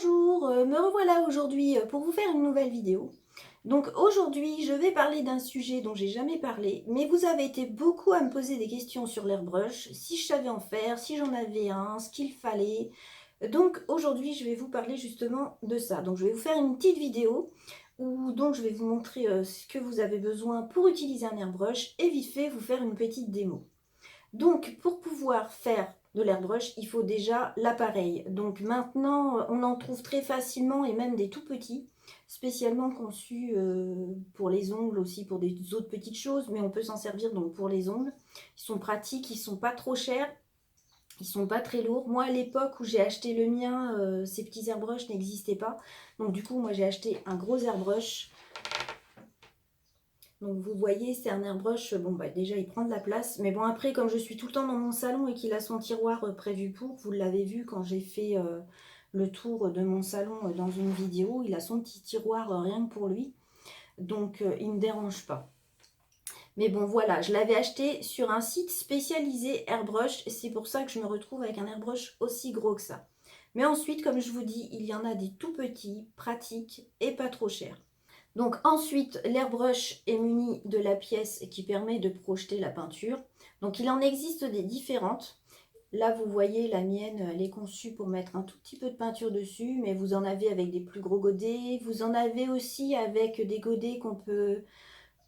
Bonjour, me revoilà aujourd'hui pour vous faire une nouvelle vidéo. Donc aujourd'hui, je vais parler d'un sujet dont j'ai jamais parlé, mais vous avez été beaucoup à me poser des questions sur l'airbrush, si je savais en faire, si j'en avais un, ce qu'il fallait. Donc aujourd'hui, je vais vous parler justement de ça. Donc je vais vous faire une petite vidéo où donc je vais vous montrer ce que vous avez besoin pour utiliser un airbrush et vite fait vous faire une petite démo. Donc, pour pouvoir faire de l'airbrush, il faut déjà l'appareil. Donc maintenant, on en trouve très facilement et même des tout petits, spécialement conçus pour les ongles aussi, pour des autres petites choses, mais on peut s'en servir donc pour les ongles. Ils sont pratiques, ils sont pas trop chers, ils sont pas très lourds. Moi, à l'époque où j'ai acheté le mien, ces petits airbrush n'existaient pas. Donc du coup, moi j'ai acheté un gros airbrush. Donc vous voyez, c'est un airbrush, bon bah déjà il prend de la place, mais bon après comme je suis tout le temps dans mon salon et qu'il a son tiroir prévu pour, vous l'avez vu quand j'ai fait le tour de mon salon dans une vidéo, il a son petit tiroir rien que pour lui, donc il ne me dérange pas. Mais bon voilà, je l'avais acheté sur un site spécialisé airbrush, et c'est pour ça que je me retrouve avec un airbrush aussi gros que ça. Mais ensuite, comme je vous dis, il y en a des tout petits, pratiques et pas trop chers. Donc ensuite, l'airbrush est muni de la pièce qui permet de projeter la peinture. Donc il en existe des différentes. Là, vous voyez, la mienne, elle est conçue pour mettre un tout petit peu de peinture dessus, mais vous en avez avec des plus gros godets. Vous en avez aussi avec des godets qu'on peut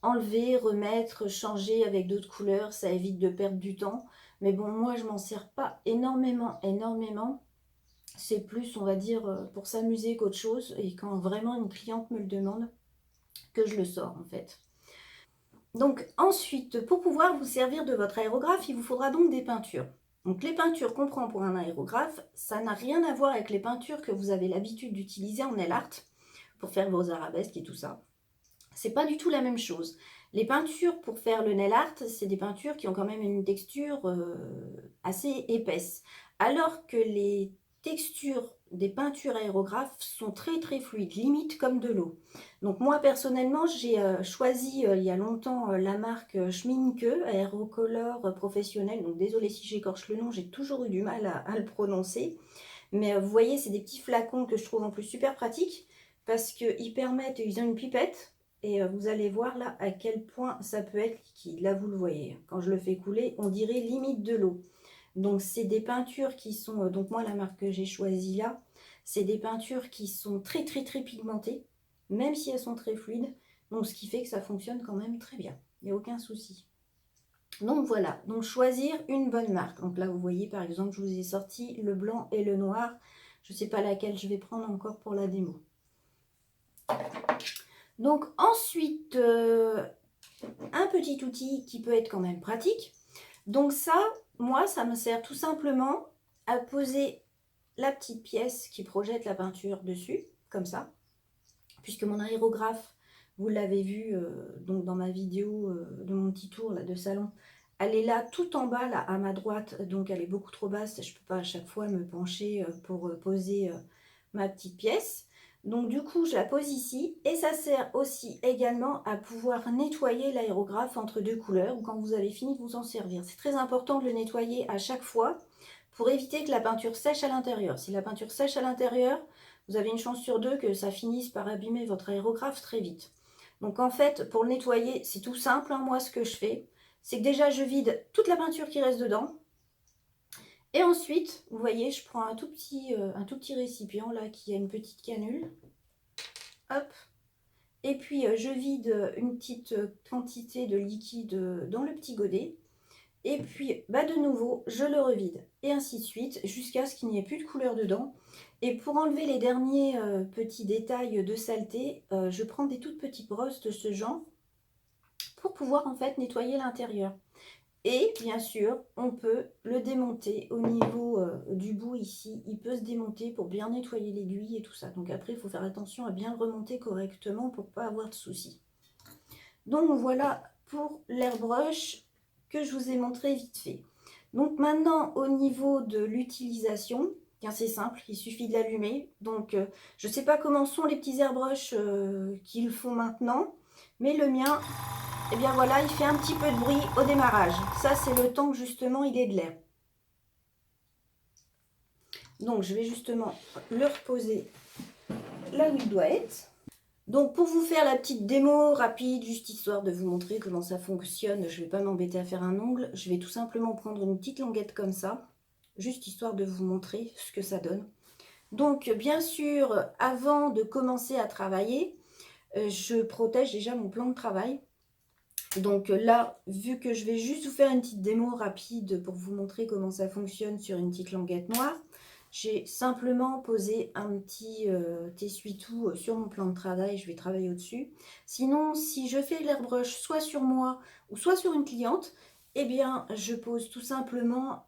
enlever, remettre, changer avec d'autres couleurs. Ça évite de perdre du temps. Mais bon, moi, je m'en sers pas énormément. C'est plus, on va dire, pour s'amuser qu'autre chose. Et quand vraiment une cliente me le demande, que je le sors en fait. Donc ensuite, pour pouvoir vous servir de votre aérographe, il vous faudra donc des peintures. Donc les peintures qu'on prend pour un aérographe, ça n'a rien à voir avec les peintures que vous avez l'habitude d'utiliser en nail art pour faire vos arabesques et tout ça. C'est pas du tout la même chose. Les peintures pour faire le nail art, c'est des peintures qui ont quand même une texture assez épaisse. Alors que les textures des peintures aérographes sont très fluides, limite comme de l'eau. Donc moi personnellement, j'ai choisi il y a longtemps la marque Schminke Aerocolor professionnel. Donc désolé si j'écorche le nom, j'ai toujours eu du mal à le prononcer. Mais vous voyez, c'est des petits flacons que je trouve en plus super pratiques parce qu'ils permettent, ils ont une pipette et vous allez voir là à quel point ça peut être liquide. Là, vous le voyez, quand je le fais couler, on dirait limite de l'eau. Donc, c'est des peintures qui sont, donc moi, la marque que j'ai choisie là, c'est des peintures qui sont très pigmentées, même si elles sont très fluides. Donc, ce qui fait que ça fonctionne quand même très bien. Il n'y a aucun souci. Donc voilà, donc choisir une bonne marque. Donc là, vous voyez, par exemple, je vous ai sorti le blanc et le noir. Je ne sais pas laquelle je vais prendre encore pour la démo. Donc ensuite, un petit outil qui peut être quand même pratique. Donc ça, moi, ça me sert tout simplement à poser la petite pièce qui projette la peinture dessus, comme ça. Puisque mon aérographe, vous l'avez vu donc dans ma vidéo de mon petit tour là, de salon, elle est là tout en bas, là, à ma droite, donc elle est beaucoup trop basse. Je ne peux pas à chaque fois me pencher pour poser ma petite pièce. Donc du coup, je la pose ici et ça sert aussi également à pouvoir nettoyer l'aérographe entre deux couleurs ou quand vous avez fini de vous en servir. C'est très important de le nettoyer à chaque fois pour éviter que la peinture sèche à l'intérieur. Si la peinture sèche à l'intérieur, vous avez une chance sur deux que ça finisse par abîmer votre aérographe très vite. Donc en fait, pour le nettoyer, c'est tout simple. Moi, ce que je fais, c'est que déjà, je vide toute la peinture qui reste dedans. Et ensuite, vous voyez, je prends un tout petit récipient là qui a une petite canule. Hop. Et puis, je vide une petite quantité de liquide dans le petit godet. Et puis, bah de nouveau, je le revide. Et ainsi de suite, jusqu'à ce qu'il n'y ait plus de couleur dedans. Et pour enlever les derniers petits détails de saleté, je prends des toutes petites brosses de ce genre pour pouvoir en fait nettoyer l'intérieur. Et bien sûr, on peut le démonter au niveau du bout ici. Il peut se démonter pour bien nettoyer l'aiguille et tout ça. Donc après, il faut faire attention à bien le remonter correctement pour ne pas avoir de soucis. Donc voilà pour l'airbrush que je vous ai montré vite fait. Donc maintenant, au niveau de l'utilisation, c'est simple, il suffit de l'allumer. Donc je ne sais pas comment sont les petits airbrushes qu'ils font maintenant, mais le mien, eh bien voilà, il fait un petit peu de bruit au démarrage. Ça, c'est le temps que justement il ait de l'air. Donc je vais justement le reposer là où il doit être. Donc pour vous faire la petite démo rapide, juste histoire de vous montrer comment ça fonctionne, je ne vais pas m'embêter à faire un ongle, je vais tout simplement prendre une petite languette comme ça, juste histoire de vous montrer ce que ça donne. Donc bien sûr, avant de commencer à travailler, je protège déjà mon plan de travail. Donc là, vu que je vais juste vous faire une petite démo rapide pour vous montrer comment ça fonctionne sur une petite languette noire, j'ai simplement posé un petit essuie-tout sur mon plan de travail, je vais travailler au-dessus. Sinon, si je fais l'airbrush soit sur moi ou soit sur une cliente, eh bien, je pose tout simplement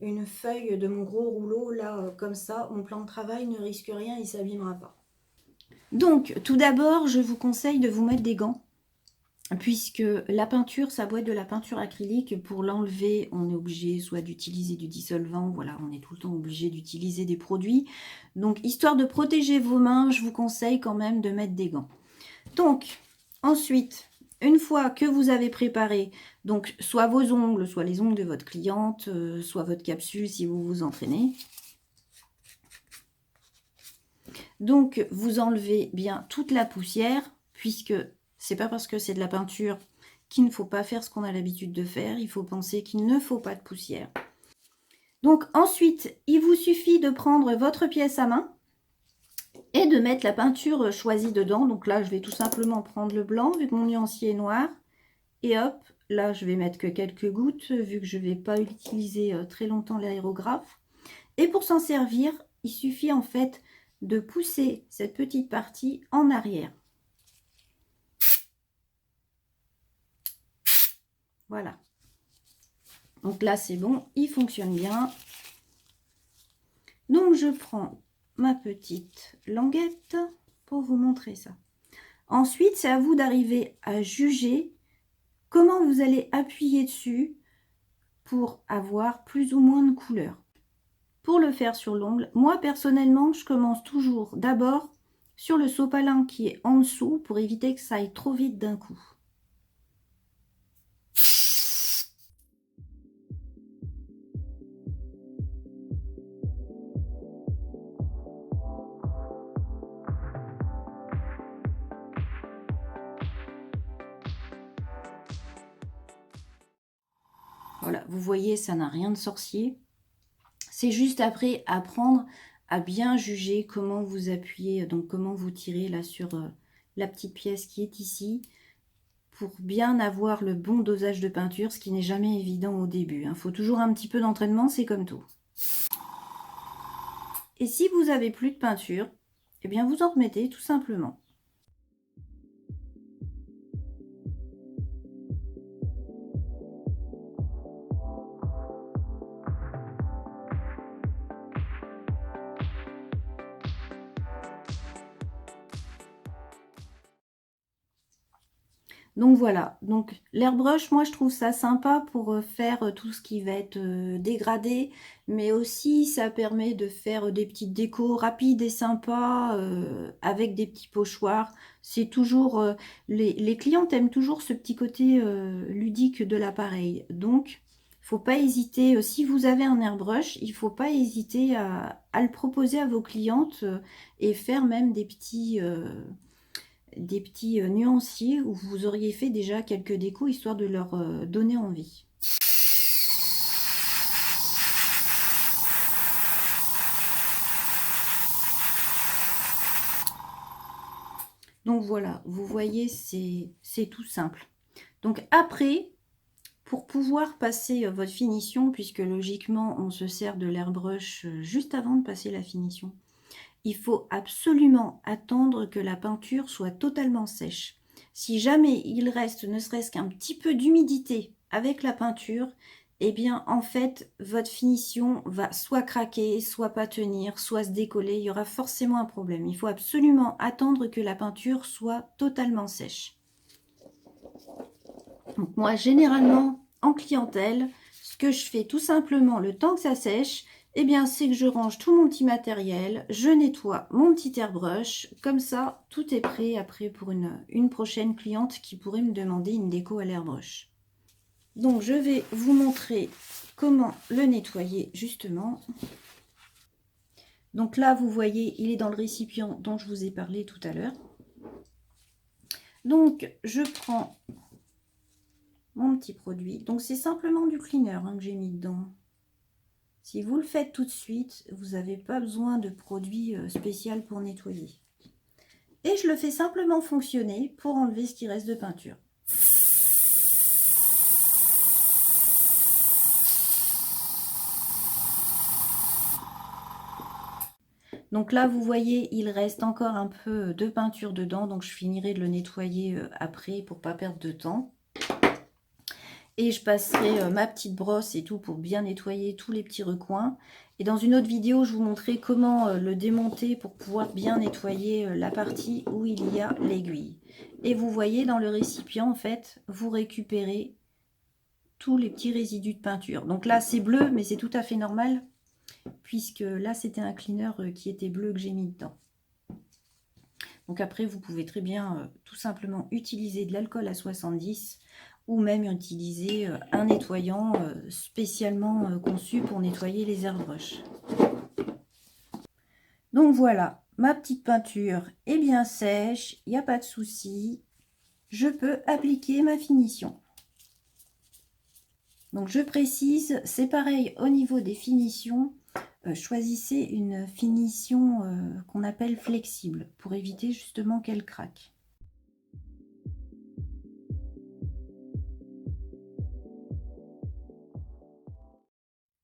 une feuille de mon gros rouleau, là, comme ça, mon plan de travail ne risque rien, il ne s'abîmera pas. Donc, tout d'abord, je vous conseille de vous mettre des gants. Puisque la peinture, ça doit être de la peinture acrylique. Pour l'enlever, on est obligé soit d'utiliser du dissolvant. Voilà, on est tout le temps obligé d'utiliser des produits. Donc, histoire de protéger vos mains, je vous conseille quand même de mettre des gants. Donc, ensuite, une fois que vous avez préparé, donc soit vos ongles, soit les ongles de votre cliente, soit votre capsule si vous vous entraînez. Donc, vous enlevez bien toute la poussière, puisque c'est pas parce que c'est de la peinture qu'il ne faut pas faire ce qu'on a l'habitude de faire. Il faut penser qu'il ne faut pas de poussière. Donc ensuite, il vous suffit de prendre votre pièce à main et de mettre la peinture choisie dedans. Donc là, je vais tout simplement prendre le blanc, vu que mon nuancier est noir. Et hop, là, je vais mettre que quelques gouttes, vu que je ne vais pas utiliser très longtemps l'aérographe. Et pour s'en servir, il suffit en fait de pousser cette petite partie en arrière. Voilà. Donc là, c'est bon, il fonctionne bien. Donc, je prends ma petite languette pour vous montrer ça. Ensuite, c'est à vous d'arriver à juger comment vous allez appuyer dessus pour avoir plus ou moins de couleur. Pour le faire sur l'ongle, moi, personnellement, je commence toujours d'abord sur le sopalin qui est en dessous pour éviter que ça aille trop vite d'un coup. Voilà, vous voyez, ça n'a rien de sorcier. C'est juste après apprendre à bien juger comment vous appuyez, donc comment vous tirez là sur la petite pièce qui est ici, pour bien avoir le bon dosage de peinture, ce qui n'est jamais évident au début. Il faut toujours un petit peu d'entraînement, c'est comme tout. Et si vous avez plus de peinture, eh bien vous en remettez tout simplement. Donc voilà, donc l'airbrush, moi je trouve ça sympa pour faire tout ce qui va être dégradé, mais aussi ça permet de faire des petites décos rapides et sympas avec des petits pochoirs. C'est toujours, les clientes aiment toujours ce petit côté ludique de l'appareil. Donc, faut pas hésiter, si vous avez un airbrush, il faut pas hésiter à le proposer à vos clientes et faire même des petits nuanciers où vous auriez fait déjà quelques décos histoire de leur donner envie. Donc voilà, vous voyez, c'est tout simple. Donc après, pour pouvoir passer votre finition, puisque logiquement on se sert de l'airbrush juste avant de passer la finition, il faut absolument attendre que la peinture soit totalement sèche. Si jamais il reste ne serait-ce qu'un petit peu d'humidité avec la peinture, eh bien en fait votre finition va soit craquer, soit pas tenir, soit se décoller. Il y aura forcément un problème. Il faut absolument attendre que la peinture soit totalement sèche. Donc moi généralement en clientèle, ce que je fais tout simplement le temps que ça sèche, eh bien, c'est que je range tout mon petit matériel, je nettoie mon petit airbrush, comme ça, tout est prêt après pour une prochaine cliente qui pourrait me demander une déco à l'airbrush. Donc, je vais vous montrer comment le nettoyer justement. Donc là, vous voyez, il est dans le récipient dont je vous ai parlé tout à l'heure. Donc, je prends mon petit produit. Donc, c'est simplement du cleaner hein, que j'ai mis dedans. Si vous le faites tout de suite, vous n'avez pas besoin de produit spécial pour nettoyer. Et je le fais simplement fonctionner pour enlever ce qui reste de peinture. Donc là, vous voyez, il reste encore un peu de peinture dedans. Donc, je finirai de le nettoyer après pour ne pas perdre de temps. Et je passerai ma petite brosse et tout pour bien nettoyer tous les petits recoins. Et dans une autre vidéo, je vous montrerai comment le démonter pour pouvoir bien nettoyer la partie où il y a l'aiguille. Et vous voyez, dans le récipient, en fait, vous récupérez tous les petits résidus de peinture. Donc là, c'est bleu, mais c'est tout à fait normal, puisque là, c'était un cleaner qui était bleu que j'ai mis dedans. Donc après, vous pouvez très bien tout simplement utiliser de l'alcool à 70 ou même utiliser un nettoyant spécialement conçu pour nettoyer les airbrushes. Donc voilà, ma petite peinture est bien sèche, il n'y a pas de souci. Je peux appliquer ma finition. Donc je précise, c'est pareil au niveau des finitions. Choisissez une finition qu'on appelle flexible pour éviter justement qu'elle craque.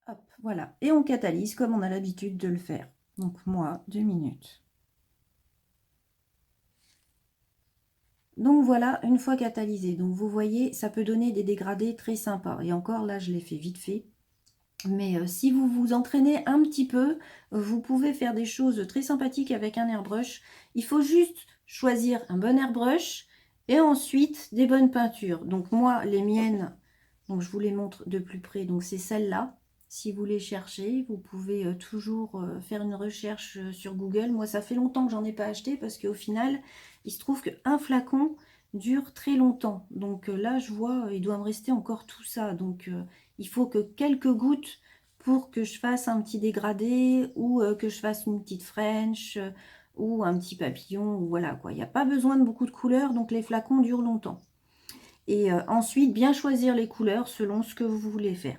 Hop, voilà. Et on catalyse comme on a l'habitude de le faire. Donc moi, 2 minutes. Donc voilà, une fois catalysé. Donc vous voyez, ça peut donner des dégradés très sympas. Et encore là, je l'ai fait vite fait. Mais si vous vous entraînez un petit peu, vous pouvez faire des choses très sympathiques avec un airbrush. Il faut juste choisir un bon airbrush et ensuite des bonnes peintures. Donc moi, les miennes, donc je vous les montre de plus près. Donc c'est celle-là. Si vous les cherchez, vous pouvez toujours faire une recherche sur Google. Moi, ça fait longtemps que j'en ai pas acheté parce qu'au final, il se trouve qu'un flacon dure très longtemps. Donc là, je vois, il doit me rester encore tout ça. Donc il faut que quelques gouttes pour que je fasse un petit dégradé ou que je fasse une petite French ou un petit papillon. Ou voilà quoi. Il n'y a pas besoin de beaucoup de couleurs, donc les flacons durent longtemps. Et ensuite, bien choisir les couleurs selon ce que vous voulez faire.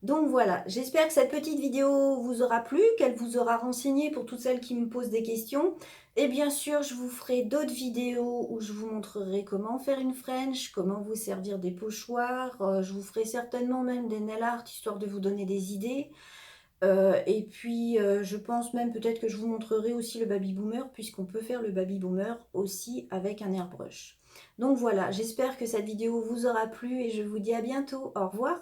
Donc voilà, j'espère que cette petite vidéo vous aura plu, qu'elle vous aura renseigné pour toutes celles qui me posent des questions. Et bien sûr, je vous ferai d'autres vidéos où je vous montrerai comment faire une French, comment vous servir des pochoirs. Je vous ferai certainement même des nail art, histoire de vous donner des idées. Et puis, je pense même peut-être que je vous montrerai aussi le baby boomer, puisqu'on peut faire le baby boomer aussi avec un airbrush. Donc voilà, j'espère que cette vidéo vous aura plu et je vous dis à bientôt. Au revoir.